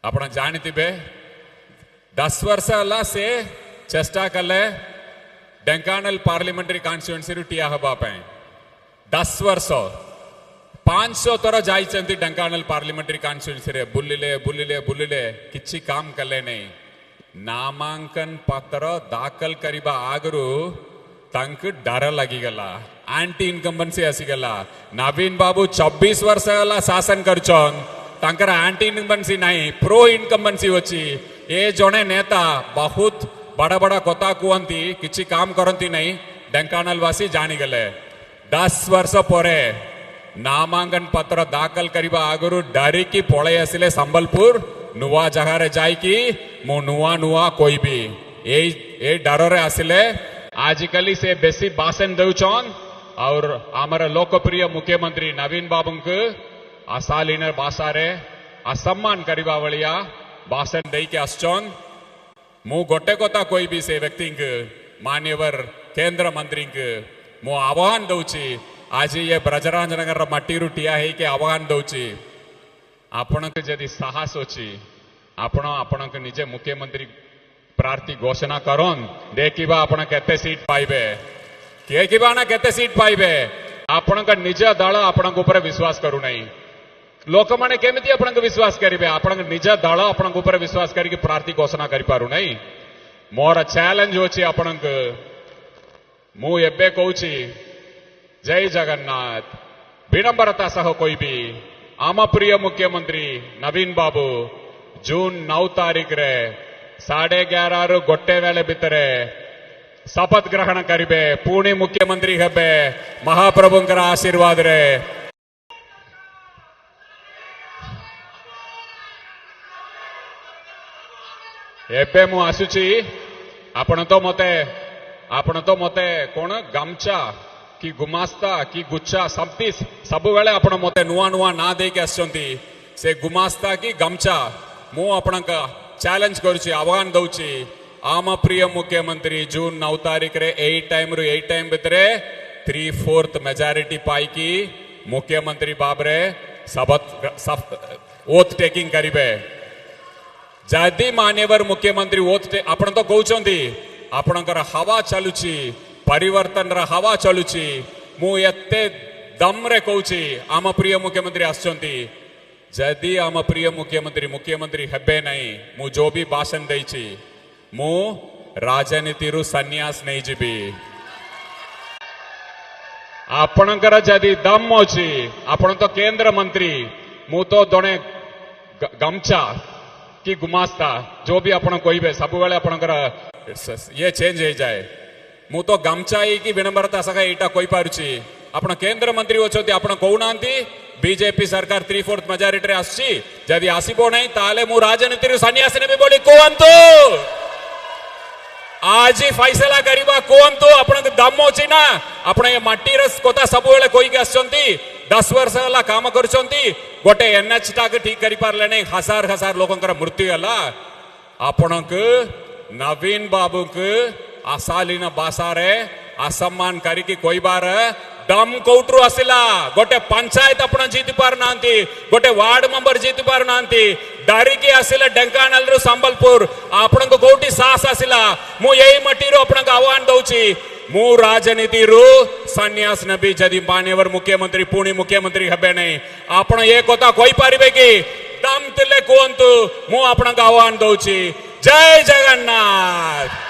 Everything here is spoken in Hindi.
ଆପଣ ଜାଣିଥିବେ 10 ବର୍ଷ ହେଲା ସେ ଚେଷ୍ଟା କଲେ ଢେଙ୍କାନାଳ ପାର୍ଲାମେଣ୍ଟାରୀ କନଷ୍ଟିଚ୍ୟୁଏନ୍ସିରୁ ଠିଆ ହେବା ପାଇଁ 10 ବର୍ଷ 500 ଥର ଯାଇଛନ୍ତି ଢେଙ୍କାନାଳ ପାର୍ଲାମେଣ୍ଟାରୀ କନଷ୍ଟିଚ୍ୟୁଏନ୍ସିରେ ବୁଲିଲେ ବୁଲିଲେ ବୁଲିଲେ କିଛି କାମ କଲେ ନାହିଁ ନାମାଙ୍କନ ପତ୍ର ଦାଖଲ କରିବା ଆଗରୁ ତାଙ୍କୁ ଡର ଲାଗିଗଲା ଆଣ୍ଟି ଇନକମ୍ବନ୍ସି ଆସିଗଲା ନବୀନ ବାବୁ 24 ବର୍ଷ ହେଲା ଶାସନ କରୁଛନ୍ ତାଙ୍କର ଆଣ୍ଟି ଇନକମ୍ବନ୍ସି ନାହିଁ ପ୍ରୋ ଇନକମ୍ବନ୍ସି ଅଛି ଏ ଜଣେ ନେତା ବହୁତ ବଡ଼ ବଡ଼ କଥା କୁହନ୍ତି କିଛି କାମ କରନ୍ତି ନାହିଁ ଢେଙ୍କାନାଳବାସୀ ଜାଣିଗଲେ 10 ବର୍ଷ ପରେ ନାମାଙ୍କନ ପତ୍ର ଦାଖଲ କରିବା ଆଗରୁ ଡରିକି ପଳେଇ ଆସିଲେ ସମ୍ବଲପୁର ନୂଆ ଜାଗାରେ ଯାଇକି ମୁଁ ନୂଆ ନୂଆ କହିବି ଏ ଡରରେ ଆସିଲେ आजिकली से बेसी भाषण दौन और आमर लोकप्रिय मुख्यमंत्री नवीन बाबू को अशालीन भाषा रे असम्मान करवा भलिया भाषण दे के आसचन मु गोटे कथा कोई से व्यक्ति मान्यवर केंद्र मंत्री मु आह्वान दौची आज ये ब्रजराजनगर मट्टी ठिया है कि आह्वान दौची आपण जदि साहस अच्छी आपण आपण निजे मुख्यमंत्री प्रार्थी घोषणा करन देखिबा आपण केते सीट पाइबे देखिबा ना केते सीट पाइबे आपण निज दल आपण ऊपर विश्वास करू नहीं लोक माने केमिति आपण विश्वास करिवे आपण निज दल आपण ऊपर विश्वास करिक प्रार्थी घोषणा करि पारु नहीं मोर चैलेंज होछि आपण मु एबे कहूछि जय जगन्नाथ विनम्रता सह कहबी आम प्रिय मुख्यमंत्री नवीन बाबू जून 9 तारीख रे 11:30 गोटे वेले भितर शपथ ग्रहण करिबे पुणी मुख्यमंत्री हेबे महाप्रभुंकर आशीर्वाद रे एबे मु आसुची आपण तो मते कोन गामचा कि गुमास्ता कि गुच्छा सब बेले आपण मते नुआ नुआ ना दे के आछंती से गुमास्ता कि गामचा मु आपणका चैलेंज करुची आह्वान दौची आम प्रिय मुख्यमंत्री जून 9 तारीख रे 8 टाइम भितर 3/4 मेजॉरिटी पाई मुख्यमंत्री बाबरे ओथ टेकिंग करिवे जदि मान्यवर मुख्यमंत्री ओथ आपण तो कहउचंती आपणकर हवा चलुची परिवर्तन रा हवा चलुची मु एते दम रे कहउची आम प्रिय मुख्यमंत्री आछंती जदि आम प्रिय मुख्यमंत्री हेबे नहीं मु जो भी भाषण देछि मु राजनीति रु सन्यास नहीं जीबी आपणकर जदि दम अछि आपण तो केंद्र मंत्री मु तो जणे गमछा कि गुमास्ता जो भी आपण कहिबे सब बेले आपणकर ये चेंज हो जाए मु तो गमछा कि विनम्रता सका एटा कहि पारुछि आपण केंद्र मंत्री अछंती आपण कहउनांती बीजेपी सरकार 3/4 मेजॉरिटी आसी जदि आसीबो नहीं ताले मु राजनीति सन्यास नेबे बोली कहंतु आज ही फैसला करिबा कहंतु आपण दम अछि ना आपण ए माटी रस कोता सब बेले कोई के आछंती 10 वर्ष होला काम करछंती गोटे एनएच टाक ठीक करि पारले नहीं हजार लोकंकर मृत्यु होला आपण नवीन बाबू के अशालीन भाषा रे असम्मान करिकी कोई बार दम कौटरू आसिला गोटे पंचायत आपण जीति पार नांती गोटे वार्ड मेंबर जीति पार नांती डरिकी आसिले ढेंकानाल रु संबलपुर आपण को कोठी साहस आसिला मु एई मटी रो आपण को आह्वान दउची मु राजनीति रु सन्यास नबी जदि मान्यवर मुख्यमंत्री पुणी मुख्यमंत्री हेबे नहीं आपण ए कथा कहि पारिबे कि दम तिले कोंतु मु आपण को आह्वान दउची जय जगन्नाथ।